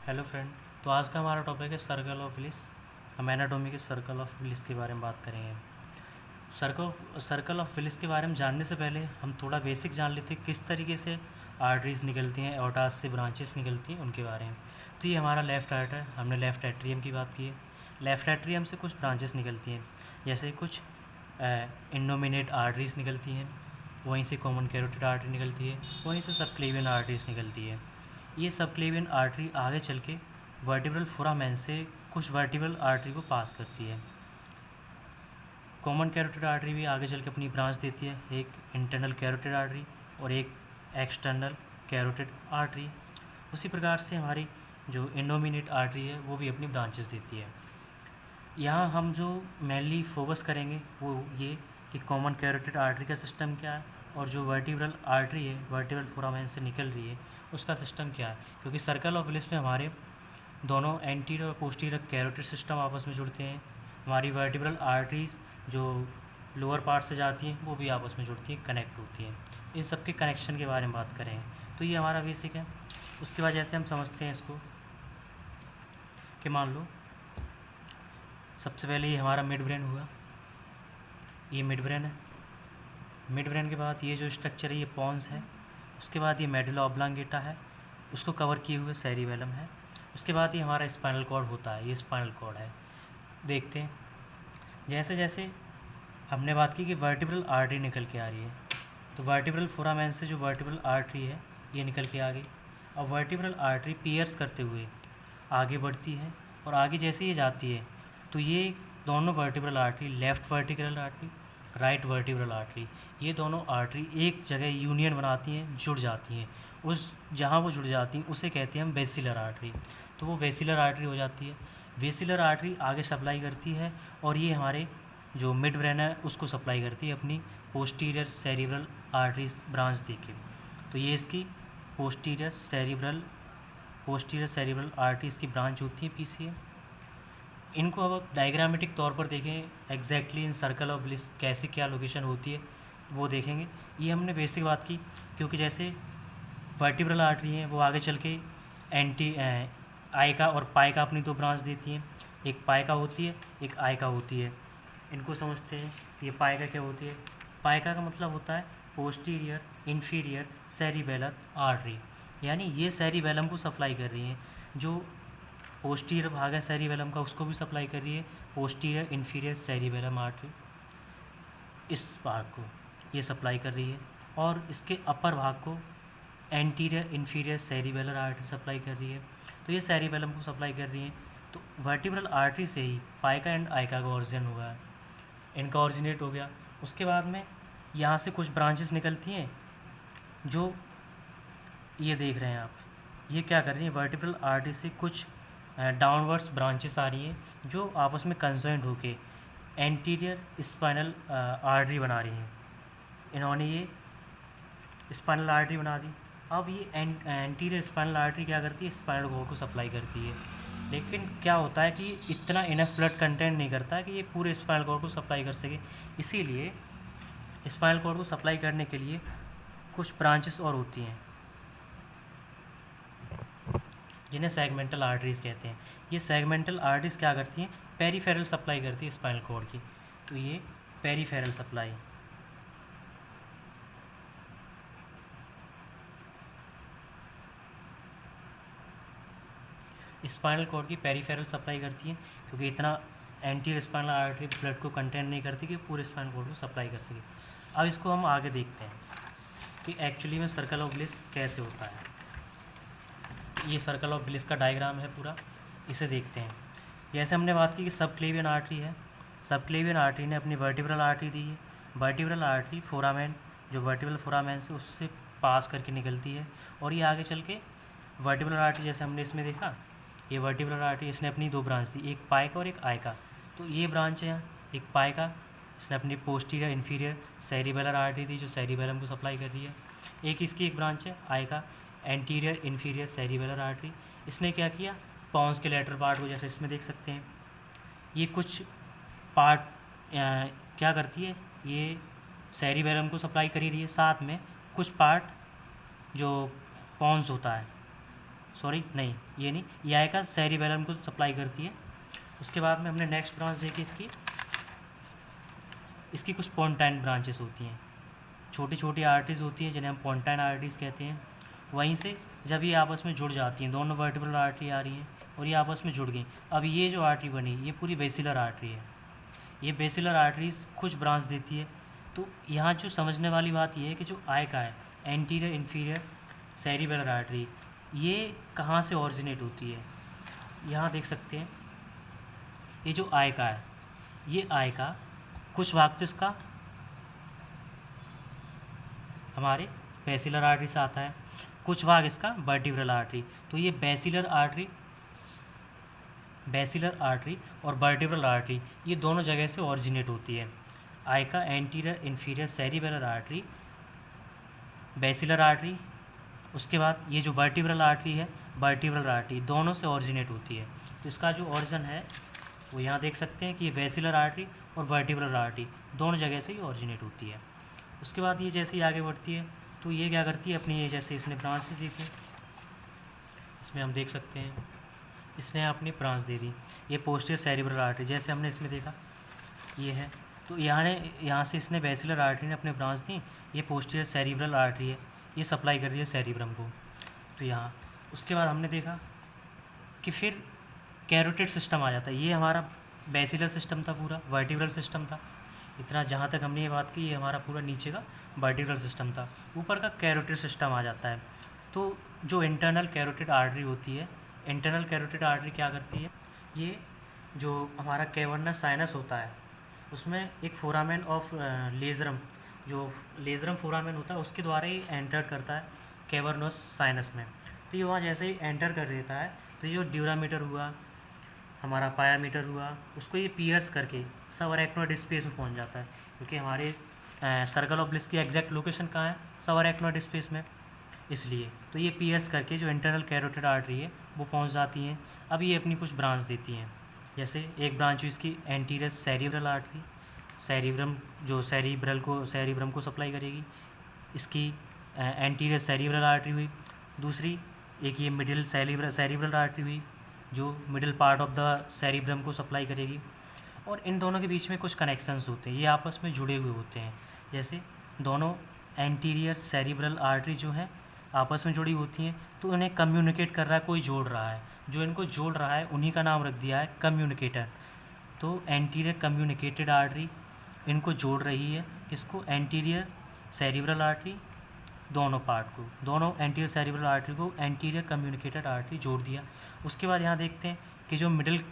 Hello friend. तो आज का हमारा टॉपिक है सर्कल ऑफ ब्लिस। हम एनाटॉमी के सर्कल ऑफ ब्लिस के बारे में बात करेंगे। सर्कल ऑफ ब्लिस के बारे में जानने से पहले हम थोड़ा बेसिक जान लेते हैं किस तरीके से आर्टरीज निकलती हैं, एओर्टास से ब्रांचेस निकलती हैं, उनके बारे में। तो ये हमारा लेफ़्ट हार्ट है, हमने लेफ़्ट एट्रियम की बात की है। लेफ़्ट एट्रियम से कुछ ब्रांचेस निकलती हैं, जैसे कुछ इंडोमिनेट आर्टरीज निकलती हैं, वहीं से कॉमन कैरोटिड आर्टरी निकलती है, वहीं से सबक्लेवियन आर्टरीज निकलती है। ये सबक्लेवियन आर्टरी आगे चल के वर्टिब्रल फोरामेन से कुछ वर्टिब्रल आर्टरी को पास करती है। कॉमन कैरोटिड आर्टरी भी आगे चल के अपनी ब्रांच देती है, एक इंटरनल कैरोटिड आर्टरी और एक एक्सटर्नल कैरोटिड आर्टरी। उसी प्रकार से हमारी जो इंडोमिनेट आर्टरी है वो भी अपनी ब्रांचेस देती है। यहाँ हम जो मेनली फोकस करेंगे वो ये कि कॉमन कैरोटिड आर्टरी का सिस्टम क्या है और जो वर्टिब्रल आर्टरी है वर्टिब्रल फोरामेन से निकल रही है उसका सिस्टम क्या है। क्योंकि सर्कल ऑफ ब्लिस में हमारे दोनों एंटीरियर और पोस्टीरियर कैरोटिड सिस्टम आपस में जुड़ते हैं। हमारी वर्टिब्रल आर्टरीज जो लोअर पार्ट से जाती हैं वो भी आपस में जुड़ती हैं, कनेक्ट होती हैं। इन सब के कनेक्शन के बारे में बात करें तो ये हमारा बेसिक है। उसके बाद जैसे हम समझते हैं इसको कि मान लो सबसे पहले ये हमारा मिड ब्रेन हुआ, ये मिड ब्रेन है। मिड ब्रेन के बाद ये जो स्ट्रक्चर है ये पॉन्स है। उसके बाद ये मेडुला ऑब्लांगेटा है, उसको कवर किए हुए सेरिबेलम है। उसके बाद ये हमारा स्पाइनल कॉर्ड होता है, ये स्पाइनल कॉर्ड है। देखते हैं जैसे जैसे हमने बात की कि वर्टिब्रल आर्टरी निकल के आ रही है, तो वर्टिब्रल फोरामेन से जो वर्टिब्रल आर्टरी है ये निकल के आ गई। अब वर्टिब्रल आर्टरी पियर्स करते हुए आगे बढ़ती है और आगे जैसे ये जाती है तो ये दोनों vertebral artery, left vertebral artery, right vertebral artery, ये दोनों आर्टरी एक जगह यूनियन बनाती हैं, जुड़ जाती हैं। उस जहाँ वो जुड़ जाती हैं उसे कहते हैं हम बेसिलर आर्टरी। तो वो वेसिलर आर्टरी हो जाती है। वेसिलर आर्टरी आगे सप्लाई करती है और ये हमारे जो मिड ब्रेन है उसको सप्लाई करती है अपनी पोस्टीरियर सेरिब्रल आर्टरीज ब्रांच देके। तो ये इसकी पोस्टीरियर सेरिब्रल आर्टरीज की ब्रांच होती है, पीसीए। इनको अब डायग्रामेटिक तौर पर देखें exactly in circle of bliss कैसे क्या लोकेशन होती है वो देखेंगे। ये हमने बेसिक बात की, क्योंकि जैसे वर्टिब्रल आर्टरी हैं वो आगे चल के आयका और पायका अपनी दो ब्रांच देती हैं। एक पायका होती है, एक आयका होती है। इनको समझते हैं। ये पायका क्या होती है? पायका का मतलब होता है पोस्टीरियर इन्फीरियर सेरिबेलर आर्टरी, यानी ये सेरिबेलम को सप्लाई कर रही हैं। जो पोस्टीरियर भाग है सेरिबेलम का उसको भी सप्लाई कर रही है पोस्टीरियर इन्फीरियर सेरिबेलम आर्टरी, इस भाग को ये सप्लाई कर रही है। और इसके अपर भाग को anterior inferior cerebellar artery supply कर रही है। तो ये सेरिबेलम को सप्लाई कर रही है। तो वर्टिब्रल आर्टरी से ही पायका एंड आयका का ऑरिजिन हुआ है, इनका ऑरिजिनेट हो गया। उसके बाद में यहाँ से कुछ ब्रांचेस निकलती हैं जो ये देख रहे हैं आप, ये क्या कर रही हैं, वर्टिब्रल आर्टरी से कुछ डाउनवर्ड्स ब्रांचेस आ रही हैं जो आपस में कंजॉइंट होके एंटीरियर स्पाइनल आर्टरी बना रही हैं। इन्होंने ये स्पाइनल आर्टरी बना दी। अब ये एंटीरियर स्पाइनल आर्टरी क्या करती है, स्पाइनल कॉर्ड को सप्लाई करती है। लेकिन क्या होता है कि इतना इनफ ब्लड कंटेंट नहीं करता है कि ये पूरे स्पाइनल कॉर्ड को सप्लाई कर सके। इसीलिए स्पाइनल कॉर्ड को सप्लाई करने के लिए कुछ ब्रांचेस और होती हैं जिन्हें सेगमेंटल आर्टरीज कहते हैं। ये सेगमेंटल आर्टरीज क्या करती हैं, पेरीफेरल सप्लाई करती है स्पाइनल कॉर्ड की। तो ये पेरीफेरल सप्लाई, स्पाइनल कॉर्ड की पेरीफेरल सप्लाई करती है, क्योंकि इतना एंटीरियर स्पाइनल आर्टरी ब्लड को कंटेंट नहीं करती कि पूरे स्पाइनल कॉर्ड को सप्लाई कर सके। अब इसको हम आगे देखते हैं कि एक्चुअली में सर्कल ऑफ ब्लिस कैसे होता है। ये सर्कल ऑफ ब्लिस का डायग्राम है पूरा, इसे देखते हैं। जैसे हमने बात की कि सबक्लेवियन आर्टरी है, सबक्लेवियन आर्टरी ने अपनी वर्टिब्रल आर्टरी दी है। वर्टिब्रल आर्टरी फोरामेन, जो वर्टिब्रल फोरामेन से उससे पास करके निकलती है और ये आगे चल के वर्टिब्रल आर्टरी, जैसे हमने इसमें देखा, ये वर्टिब्रल आर्टरी इसने अपनी दो ब्रांच दी, एक पायका और एक आयका। तो ये ब्रांच है एक पायका, इसने अपनी पोस्टीरियर इन्फीरियर सेरिबेलर आर्टरी दी जो सेरिबेलम को सप्लाई कर रही है। एक इसकी एक ब्रांच है AICA, anterior inferior cerebellar artery, इसने क्या किया, पॉन्स के लेटर पार्ट को, जैसे इसमें देख सकते हैं, ये कुछ पार्ट क्या करती है, ये सेरिबेलम को सप्लाई कर ही रही है, साथ में कुछ पार्ट जो पॉन्स होता है सॉरी नहीं, ये नहीं, ये आयका सेरिबेलम को सप्लाई करती है। उसके बाद में हमने नेक्स्ट ब्रांच देखी इसकी कुछ पोंटाइन ब्रांचेस होती हैं, छोटी छोटी आर्टरीज होती हैं जिन्हें हम पोंटाइन आर्टरीज कहते हैं। वहीं से जब ये आपस में जुड़ जाती हैं, दोनों वर्टिब्रल आर्टरी आ रही हैं और ये आपस में जुड़ गई, अब ये जो आर्टरी बनी ये पूरी बेसिलर आर्टरी है। ये बेसिलर आर्टरीज कुछ ब्रांच देती है। तो यहाँ जो समझने वाली बात ये है कि जो आयका है, एंटीरियर इन्फीरियर सेरिबेलर आर्टरी, ये कहाँ से ओरिजिनेट होती है। यहाँ देख सकते हैं ये जो आयका है, ये आयका कुछ भाग तो इसका हमारे बेसिलर आर्टरी से आता है, कुछ भाग इसका वर्टिब्रल आर्टरी। तो ये बेसिलर आर्टरी और वर्टिब्रल आर्टरी ये दोनों जगह से ओरिजिनेट होती है। AICA anterior inferior cerebellar artery, basilar artery, उसके बाद ये जो वर्टिब्रल आर्टरी है, वर्टिब्रल आर्टरी, दोनों से ओरिजिनेट होती है। तो इसका जो ओरिजिन है वो यहाँ देख सकते हैं कि ये बेसिलर आर्टरी और वर्टिब्रल आर्टरी दोनों जगह से ही ओरिजिनेट होती है। उसके बाद ये जैसे ही आगे बढ़ती है तो ये क्या करती है अपनी, ये जैसे इसने ब्रांचेस दी थी, इसमें हम देख सकते हैं इसने अपनी ब्रांच दे दी। ये पोस्टीरियर सेरिब्रल आर्टरी जैसे हमने इसमें देखा ये है, तो यहाँ से इसने बेसिलर आर्टरी ने अपने ब्रांच दी। ये पोस्टीरियर सेरिब्रल आर्टरी है, ये सप्लाई कर रही है सेरिब्रम को। तो यहाँ उसके बाद हमने देखा कि फिर कैरोटिड सिस्टम आ जाता है। ये हमारा बेसिलर सिस्टम था, पूरा वर्टिब्रल सिस्टम था। इतना जहाँ तक हमने ये बात की, ये हमारा पूरा नीचे का वर्टिब्रल सिस्टम था। ऊपर का कैरोटिड सिस्टम आ जाता है। तो जो इंटरनल कैरोटिड आर्टरी होती है, इंटरनल कैरोटिड आर्टरी क्या करती है, ये जो हमारा कैवर्नस साइनस होता है उसमें एक फोरामेन ऑफ लेजरम, जो लेजरम फोरामेन होता है उसके द्वारा ही एंटर करता है कैवर्नस साइनस में। तो ये वहाँ जैसे ही एंटर कर देता है तो ये जो ड्यूरामीटर हुआ, हमारा पायामीटर हुआ, उसको ये पियर्स करके सब अरेक्नोइड स्पेस में पहुंच जाता है। क्योंकि हमारे सर्कल ऑफ ब्लिस की एग्जैक्ट लोकेशन कहाँ है, सब अरेक्नोइड स्पेस में, इसलिए तो ये पियर्स करके जो इंटरनल कैरोटिड आर्टरी है वो पहुंच जाती हैं। अब ये अपनी कुछ ब्रांच देती हैं, जैसे एक ब्रांच हुई इसकी एंटीरियर सेरिब्रल आर्टरी, सेरिब्रम जो सेरिब्रम को सप्लाई करेगी, इसकी एंटीरियर सेरिब्रल आर्टरी हुई। दूसरी एक ये मिडिल सेरिब्रल आर्टरी हुई जो middle part of the cerebrum को सप्लाई करेगी। और इन दोनों के बीच में कुछ कनेक्शंस होते हैं, ये आपस में जुड़े हुए होते हैं। जैसे दोनों एंटीरियर सेरिब्रल आर्टरी जो हैं आपस में जुड़ी होती हैं, तो उन्हें कम्युनिकेट कर रहा है, कोई जोड़ रहा है। जो इनको जोड़ रहा है उन्हीं का नाम रख दिया है कम्युनिकेटर। तो एंटीरियर कम्युनिकेटेड आर्टरी इनको जोड़ रही है, किसको, एंटीरियर सेरिब्रल आर्टरी, दोनों पार्ट को, दोनों एंटीरियर सेरिब्रल आर्टरी को एंटीरियर कम्युनिकेटेड आर्टरी जोड़ दिया। उसके बाद यहाँ देखते हैं कि जो मिडिल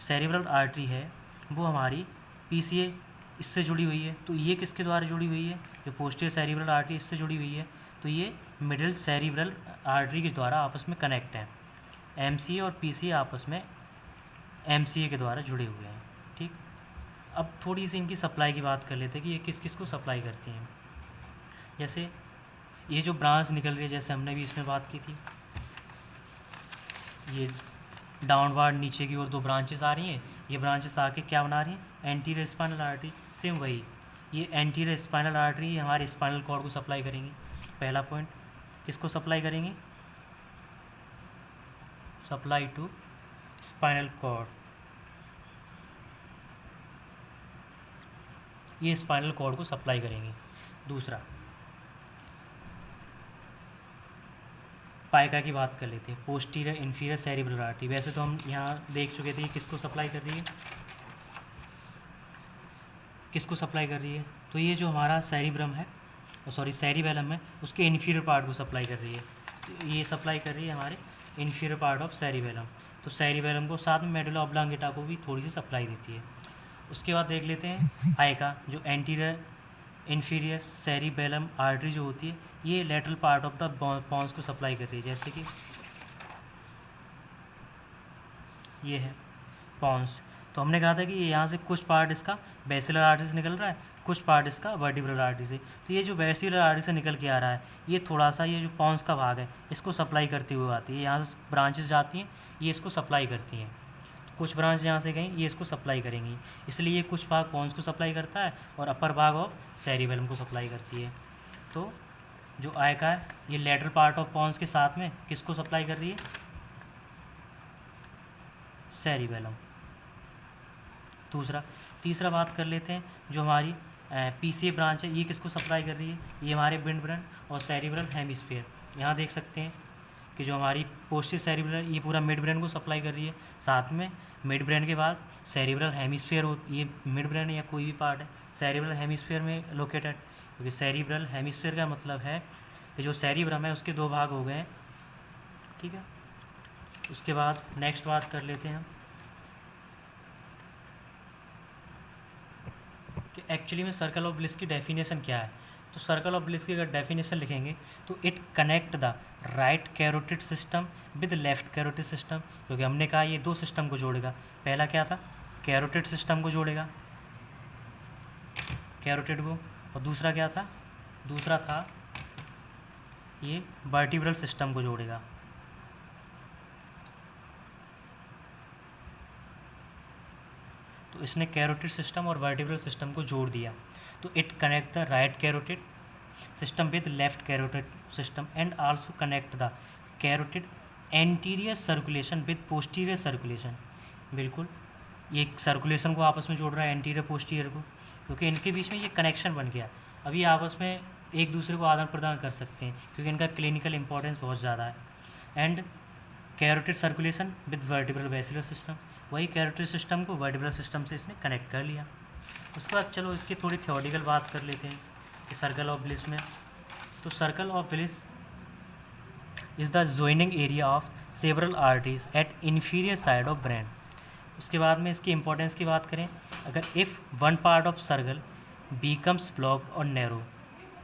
सेरिब्रल आर्टरी है वो हमारी पीसीए इससे जुड़ी हुई है। तो ये किसके द्वारा जुड़ी हुई है, जो पोस्टीरियर सेरिब्रल आर्टरी इससे जुड़ी हुई है, तो ये मिडिल सेरिब्रल आर्टरी के द्वारा आपस में कनेक्ट हैं। एमसीए और पीसीए आपस में एमसीए के द्वारा जुड़े हुए हैं। ठीक, अब थोड़ी सी इनकी सप्लाई की बात कर लेते हैं कि ये किस किस को सप्लाई करती हैं। जैसे ये जो ब्रांच निकल रही है, जैसे हमने भी इसमें बात की थी, ये डाउनवार्ड नीचे की ओर दो ब्रांचेस आ रही हैं। ये ब्रांचेस आके क्या बना रही हैं, एंटीरियर स्पाइनल आर्टरी। सेम वही, ये एंटीरियर स्पाइनल आर्टरी हमारे स्पाइनल कॉर्ड को सप्लाई करेंगी। पहला पॉइंट, किसको सप्लाई करेंगी, सप्लाई टू स्पाइनल कॉर्ड, ये स्पाइनल कॉर्ड को सप्लाई करेंगी। दूसरा, पाइका की बात कर लेते हैं, पोस्टीरियर इन्फीरियर सेरिब्रल आर्टरी। वैसे तो हम यहाँ देख चुके थे किसको सप्लाई कर रही है, किसको सप्लाई कर रही है, तो ये जो हमारा सेरिब्रम है, सेरिबेलम है, उसके इन्फीरियर पार्ट को सप्लाई कर रही है। तो ये सप्लाई कर रही है हमारे इन्फीरियर पार्ट ऑफ सेरिबेलम। तो सेरिबेलम को साथ में मेडुला ऑब्लांगेटा को भी थोड़ी सी सप्लाई देती है। उसके बाद देख लेते हैं आयका, जो एंटीरियर इन्फीरियर सेरिबेलम आर्टरी जो होती है, ये lateral part of the pons को सप्लाई कर रही है। जैसे कि ये है पॉन्स, तो हमने कहा था कि यहाँ से कुछ पार्ट इसका बेसिलर आर्टरी से निकल रहा है, कुछ पार्ट इसका वर्टिब्रल आर्टरी से। तो ये जो बेसिलर आर्टरी से निकल के आ रहा है, ये थोड़ा सा, ये जो पॉन्स का भाग है इसको सप्लाई करते हुए आती है। यहाँ से ब्रांचेस जाती हैं, ये इसको सप्लाई करती हैं। कुछ ब्रांच यहाँ से गई, ये इसको सप्लाई करेंगी, इसलिए ये कुछ भाग पॉन्स को सप्लाई करता है और अपर भाग ऑफ सेरिबेलम को सप्लाई करती है। तो जो आयका है, ये लेटरल पार्ट ऑफ पॉन्स के साथ में किसको सप्लाई कर रही है, सेरिबेलम। तीसरा बात कर लेते हैं, जो हमारी पीसीए ब्रांच है, ये किसको सप्लाई कर रही है? ये हमारे मिड ब्रेन और सेरिब्रल हेमिस्फीयर। यहाँ देख सकते हैं कि जो हमारी पोस्टीरियर सेरिब्रल, ये पूरा मिड ब्रेन को सप्लाई कर रही है। साथ में मिड ब्रेन के बाद सेरिब्रल हेमिस्फीयर ये मिड ब्रेन या कोई भी पार्ट है सेरिब्रल हेमिस्फीयर में लोकेटेड, क्योंकि सेरिब्रल हेमिस्फीयर का मतलब है कि जो सेरिब्रम है उसके 2 भाग हो गए हैं। ठीक है, उसके बाद नेक्स्ट बात कर लेते हैं हम कि एक्चुअली में सर्कल ऑफ ब्लिस की डेफिनेशन क्या है। तो सर्कल ऑफ ब्लिस की अगर डेफिनेशन लिखेंगे तो it connect the right carotid system with left carotid system, क्योंकि हमने कहा ये 2 सिस्टम को जोड़ेगा। पहला क्या था? कैरोटिड सिस्टम को जोड़ेगा, कैरोटिड को, और दूसरा क्या था? दूसरा था ये वर्टिब्रल सिस्टम को जोड़ेगा। तो इसने कैरोटिड सिस्टम और वर्टिब्रल सिस्टम को जोड़ दिया। तो it connect the right carotid system with left carotid system and also connect the carotid anterior circulation with posterior circulation. बिल्कुल, ये सर्कुलेशन को आपस में जोड़ रहा है, एंटीरियर पोस्टीरियर को, क्योंकि इनके बीच में ये कनेक्शन बन गया। अब ये आपस में एक दूसरे को आदान प्रदान कर सकते हैं, क्योंकि इनका क्लिनिकल इंपॉर्टेंस बहुत ज़्यादा है। And carotid circulation with vertebral vesicular system, वही कैरोटिड सिस्टम को वर्टिब्रल सिस्टम से इसने कनेक्ट कर लिया। उसके बाद चलो इसकी थोड़ी थ्योरेटिकल बात कर लेते हैं कि सर्कल ऑफ ब्लिस में। तो circle of Willis is the joining area of several arteries at inferior side of brain. उसके बाद में इसकी इंपॉर्टेंस की बात करें, अगर if one part of circle becomes blocked और नैरो,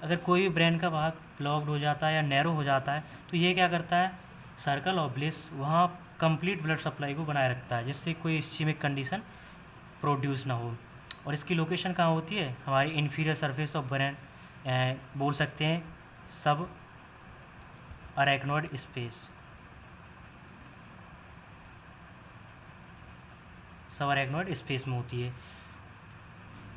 अगर कोई भी ब्रेन का भाग ब्लॉक्ड हो जाता है या नैरो हो जाता है तो ये क्या करता है? सर्कल ऑफ ब्लिस वहाँ कंप्लीट ब्लड सप्लाई को बनाए रखता है, जिससे कोई इस्चीमिक कंडीशन प्रोड्यूस ना हो। और इसकी लोकेशन कहाँ होती है? हमारी इन्फीरियर सरफेस ऑफ ब्रेन, बोल सकते हैं सब अरेक्नोइड स्पेस, सब अरेक्नोइड स्पेस में होती है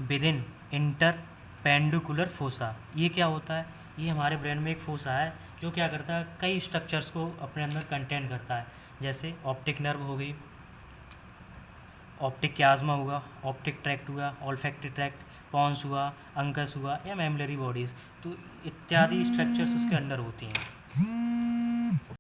विदिन इंटरपेंडिकुलर फोसा। ये क्या होता है? ये हमारे ब्रेन में एक फोसा है जो क्या करता है? कई स्ट्रक्चर्स को अपने अंदर कंटेन करता है, जैसे ऑप्टिक नर्व हो गई, ऑप्टिक क्याज्मा हुआ, ऑप्टिक ट्रैक्ट हुआ, ऑल्फैक्टरी ट्रैक्ट, पॉन्स हुआ, अंकस हुआ या मेमलरी बॉडीज़, तो इत्यादि स्ट्रक्चर्स उसके अंदर होती हैं।